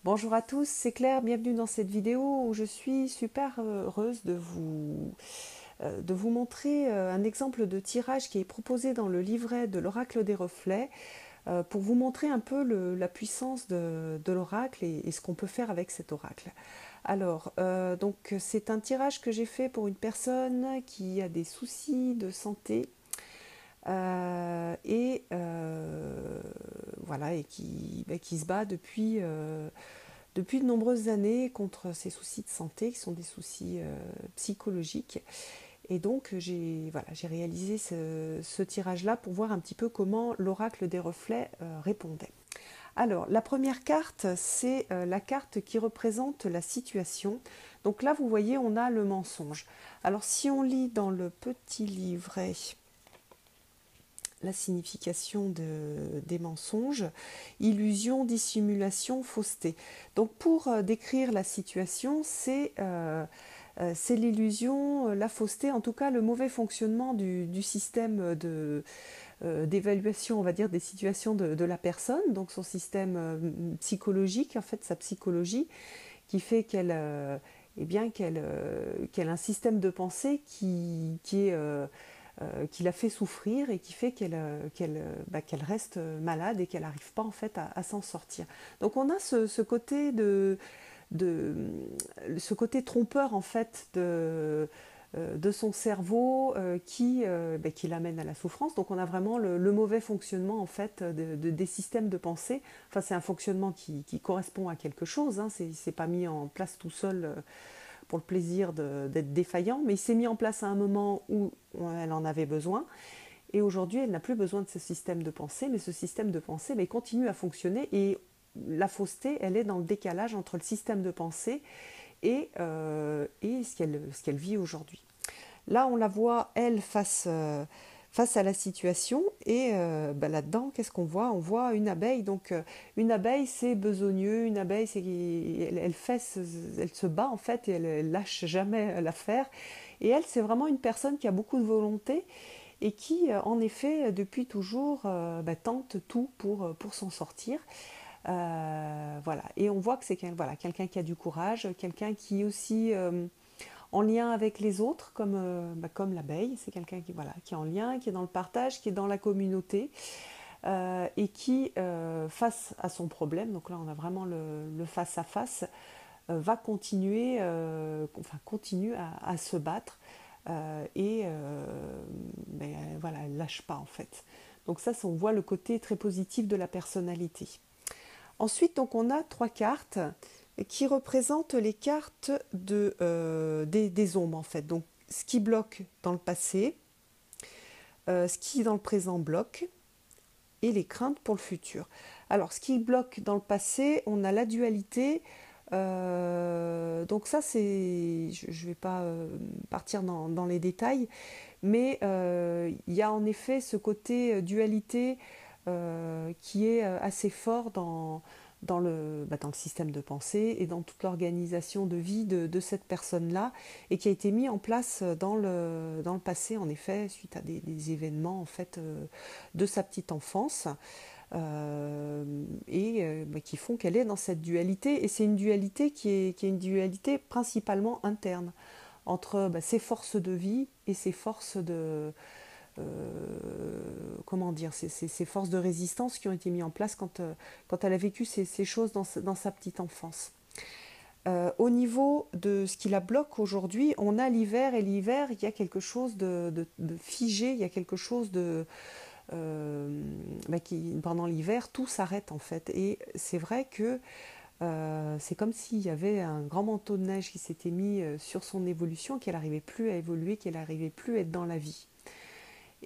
Bonjour à tous, c'est Claire, bienvenue dans cette vidéo où je suis super heureuse de vous montrer un exemple de tirage qui est proposé dans le livret de l'Oracle des Reflets pour vous montrer un peu la puissance de l'oracle et ce qu'on peut faire avec cet oracle. Alors, donc c'est un tirage que j'ai fait pour une personne qui a des soucis de santé voilà, et qui se bat depuis de nombreuses années contre ces soucis de santé qui sont des soucis psychologiques. Et donc voilà, j'ai réalisé ce tirage-là pour voir un petit peu comment l'oracle des reflets répondait. Alors, la première carte, c'est la carte qui représente la situation. Donc là, vous voyez, on a le mensonge. Alors, si on lit dans le petit livret la signification des mensonges, illusion, dissimulation, fausseté. Donc pour décrire la situation, c'est l'illusion, la fausseté, en tout cas le mauvais fonctionnement du système d'évaluation, on va dire, des situations de la personne, donc son système psychologique, en fait sa psychologie, qui fait qu'elle a un système de pensée qui la fait souffrir et qui fait qu'elle reste malade et qu'elle n'arrive pas en fait à s'en sortir. Donc on a ce côté ce côté trompeur en fait de son cerveau qui l'amène à la souffrance. Donc on a vraiment le mauvais fonctionnement en fait des systèmes de pensée. Enfin c'est un fonctionnement qui correspond à quelque chose, hein. C'est pas mis en place tout seul pour le plaisir d'être défaillant, mais il s'est mis en place à un moment où elle en avait besoin. Et aujourd'hui, elle n'a plus besoin de ce système de pensée, mais ce système de pensée continue à fonctionner. Et la fausseté, elle est dans le décalage entre le système de pensée et ce qu'elle vit aujourd'hui. Là, on la voit, elle, face à la situation. Et là-dedans, qu'est-ce qu'on voit? On voit une abeille. Donc, une abeille, c'est besogneux. Une abeille, elle se bat, en fait, et elle lâche jamais l'affaire. Et elle, c'est vraiment une personne qui a beaucoup de volonté et qui, en effet, depuis toujours, tente tout pour s'en sortir. Voilà. Et on voit que c'est quelqu'un qui a du courage, quelqu'un qui aussi en lien avec les autres, comme l'abeille. C'est quelqu'un qui est en lien, qui est dans le partage, qui est dans la communauté et qui, face à son problème, donc là on a vraiment le face à face, va continuer, continue à se battre voilà, elle lâche pas en fait. Donc ça, on voit le côté très positif de la personnalité. Ensuite, donc, on a trois cartes qui représentent les cartes des ombres en fait. Donc ce qui bloque dans le passé, ce qui dans le présent bloque et les craintes pour le futur. Alors ce qui bloque dans le passé, on a la dualité. Donc ça, je ne vais pas partir dans les détails, mais il y a en effet ce côté dualité qui est assez fort dans le système de pensée et dans toute l'organisation de vie de cette personne-là, et qui a été mis en place dans le passé, en effet, suite à des événements en fait, de sa petite enfance. Qui font qu'elle est dans cette dualité, et c'est une dualité qui est une dualité principalement interne entre ses forces de vie et ses forces comment dire, ces forces de résistance qui ont été mises en place quand elle a vécu ces choses dans sa petite enfance. Au niveau de ce qui la bloque aujourd'hui, on a l'hiver, et l'hiver, il y a quelque chose de figé, il y a quelque chose pendant l'hiver, tout s'arrête en fait. Et c'est vrai que c'est comme s'il y avait un grand manteau de neige qui s'était mis sur son évolution, qu'elle n'arrivait plus à évoluer, qu'elle n'arrivait plus à être dans la vie.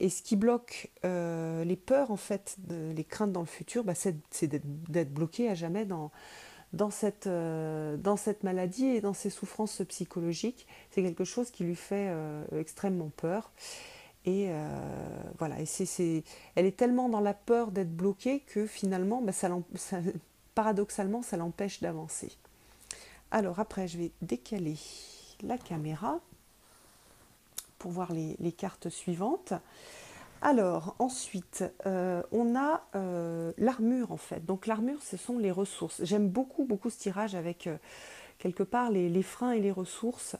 Et ce qui bloque les peurs, en fait, les craintes dans le futur, c'est d'être bloqué à jamais dans cette maladie et dans ces souffrances psychologiques. C'est quelque chose qui lui fait extrêmement peur. Et voilà, elle est tellement dans la peur d'être bloquée que finalement, paradoxalement, ça l'empêche d'avancer. Alors après, je vais décaler la caméra pour voir les cartes suivantes. Alors, ensuite, on a l'armure en fait. Donc l'armure, ce sont les ressources. J'aime beaucoup, beaucoup ce tirage avec quelque part les freins et les ressources.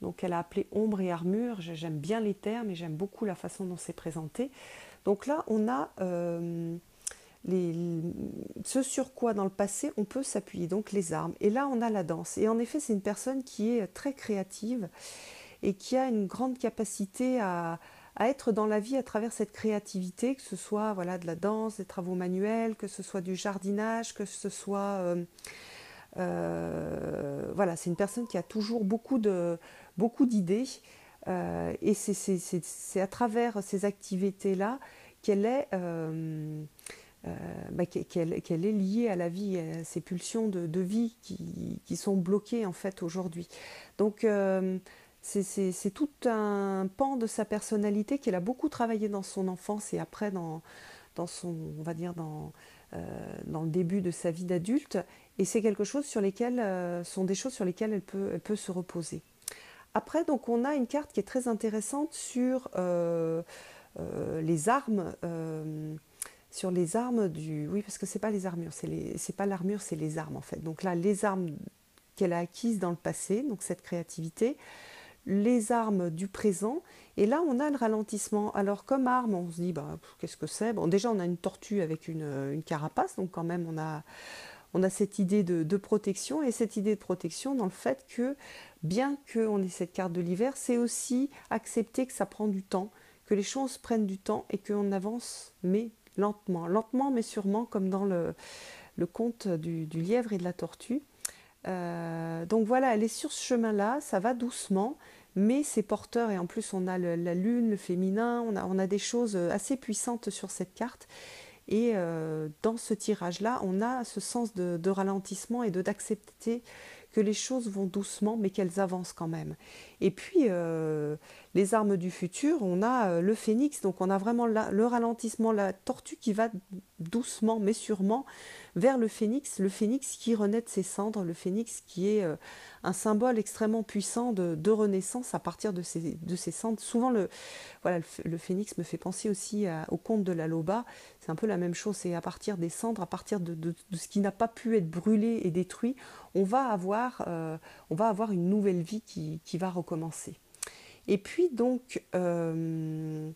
Donc elle a appelé ombre et armure. J'aime bien les termes et j'aime beaucoup la façon dont c'est présenté. Donc là, on a les, ce sur quoi dans le passé on peut s'appuyer, donc les armes. Et là, on a la danse. Et en effet, c'est une personne qui est très créative et qui a une grande capacité à être dans la vie à travers cette créativité, que ce soit voilà, de la danse, des travaux manuels, que ce soit du jardinage, que ce soit... voilà, c'est une personne qui a toujours beaucoup d'idées et c'est à travers ces activités-là qu'elle est, qu'elle est liée à la vie, à ces pulsions de vie qui sont bloquées en fait aujourd'hui. Donc c'est tout un pan de sa personnalité qu'elle a beaucoup travaillé dans son enfance et après dans son, on va dire dans le début de sa vie d'adulte. Et c'est quelque chose sur lesquelles sont des choses sur lesquelles elle peut se reposer. Après, donc, on a une carte qui est très intéressante les armes. Sur les armes du... Oui, parce que c'est pas les armures, c'est pas l'armure, c'est les armes en fait. Donc là, les armes qu'elle a acquises dans le passé, donc cette créativité, les armes du présent, et là on a le ralentissement. Alors comme arme, on se dit, bah, qu'est-ce que c'est? Bon, déjà on a une tortue avec une carapace, donc quand même on a cette idée de protection, et cette idée de protection dans le fait que, bien qu'on ait cette carte de l'hiver, c'est aussi accepter que ça prend du temps, que les choses prennent du temps, et qu'on avance, mais lentement. Lentement, mais sûrement, comme dans le conte du lièvre et de la tortue. Donc voilà, elle est sur ce chemin-là, ça va doucement, mais c'est porteur, et en plus on a la lune, le féminin, on a des choses assez puissantes sur cette carte. Et dans ce tirage-là, on a ce sens de ralentissement et d'accepter que les choses vont doucement, mais qu'elles avancent quand même. Et puis, les armes du futur, on a le phénix, donc on a vraiment le ralentissement, la tortue qui va doucement, mais sûrement, vers le phénix qui renaît de ses cendres, le phénix qui est un symbole extrêmement puissant de renaissance à partir de ses cendres. Souvent, voilà, le phénix me fait penser aussi au conte de la Loba. C'est un peu la même chose, c'est à partir des cendres, à partir de ce qui n'a pas pu être brûlé et détruit, on va avoir une nouvelle vie qui va recommencer. Et puis donc, ce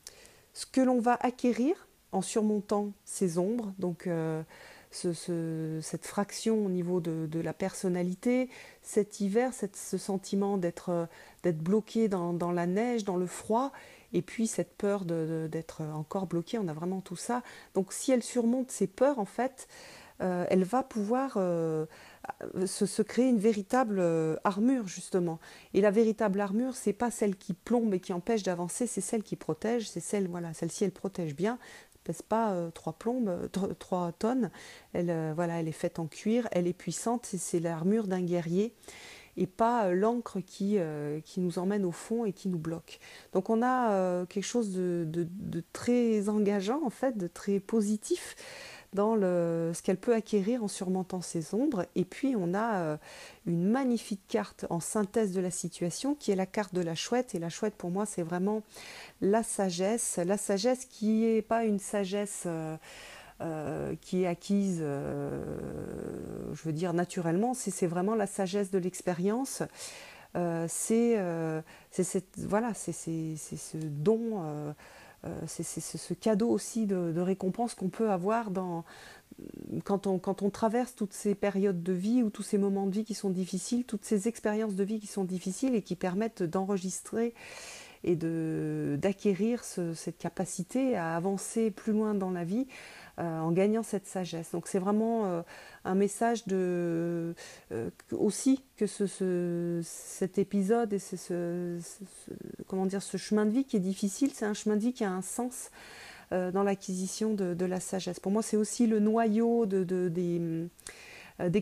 que l'on va acquérir en surmontant ces ombres, donc cette fraction au niveau de la personnalité, cet hiver, ce sentiment d'être bloqué dans la neige, dans le froid, et puis cette peur d'être encore bloqué, on a vraiment tout ça. Donc si elle surmonte ces peurs, en fait, elle va pouvoir se créer une véritable armure, justement. Et la véritable armure, c'est pas celle qui plombe et qui empêche d'avancer, c'est celle qui protège, c'est celle-ci, elle protège bien, pèse pas 3 tonnes. Elle, voilà, elle est faite en cuir, elle est puissante, c'est l'armure d'un guerrier et pas l'encre qui nous emmène au fond et qui nous bloque. Donc on a quelque chose de très engageant, en fait, de très positif dans ce qu'elle peut acquérir en surmontant ses ombres. Et puis on a une magnifique carte en synthèse de la situation qui est la carte de la chouette. Et la chouette, pour moi, c'est vraiment la sagesse qui n'est pas une sagesse qui est acquise, je veux dire, naturellement. C'est vraiment la sagesse de l'expérience. Voilà, c'est ce don, c'est ce cadeau aussi de récompense qu'on peut avoir quand on traverse toutes ces périodes de vie ou tous ces moments de vie qui sont difficiles, toutes ces expériences de vie qui sont difficiles et qui permettent d'enregistrer et d'acquérir cette capacité à avancer plus loin dans la vie en gagnant cette sagesse. Donc c'est vraiment un message aussi que cet épisode et comment dire, ce chemin de vie qui est difficile, c'est un chemin de vie qui a un sens dans l'acquisition de la sagesse. Pour moi, c'est aussi le noyau des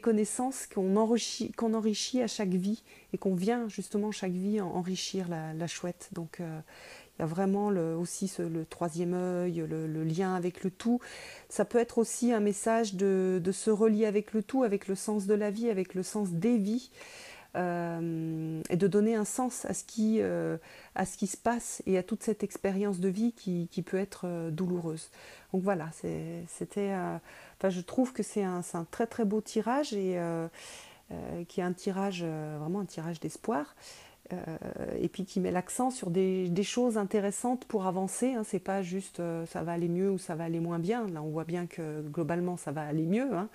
connaissances qu'on enrichit à chaque vie et qu'on vient justement chaque vie enrichir la chouette. Donc il y a vraiment aussi le troisième œil, le lien avec le tout. Ça peut être aussi un message de se relier avec le tout, avec le sens de la vie, avec le sens des vies. et de donner un sens à ce qui se passe et à toute cette expérience de vie qui peut être douloureuse. Donc voilà, c'était, enfin, je trouve que c'est un très très beau tirage et qui est un tirage, vraiment un tirage d'espoir. Euh, et puis qui met l'accent sur des choses intéressantes pour avancer. Hein. C'est pas juste ça va aller mieux ou ça va aller moins bien. Là, on voit bien que globalement, ça va aller mieux. Hein.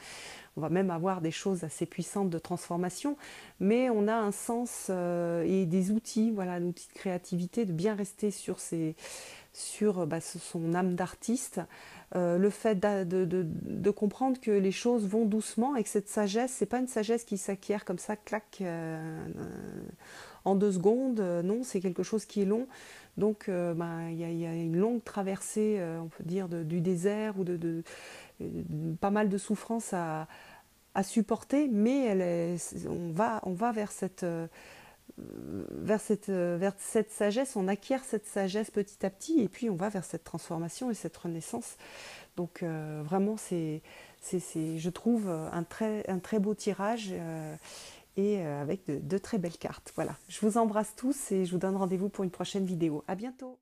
On va même avoir des choses assez puissantes de transformation, mais on a un sens et des outils, voilà, un outil de créativité, de bien rester sur son âme d'artiste. Le fait de comprendre que les choses vont doucement et que cette sagesse, c'est pas une sagesse qui s'acquiert comme ça, clac, en 2 secondes. Non, c'est quelque chose qui est long. Donc, y a une longue traversée, on peut dire, du désert ou pas mal de souffrances à supporter, mais on va vers cette sagesse, on acquiert cette sagesse petit à petit, et puis on va vers cette transformation et cette renaissance. Donc vraiment, je trouve, un très beau tirage et avec de très belles cartes. Voilà, je vous embrasse tous et je vous donne rendez-vous pour une prochaine vidéo. À bientôt.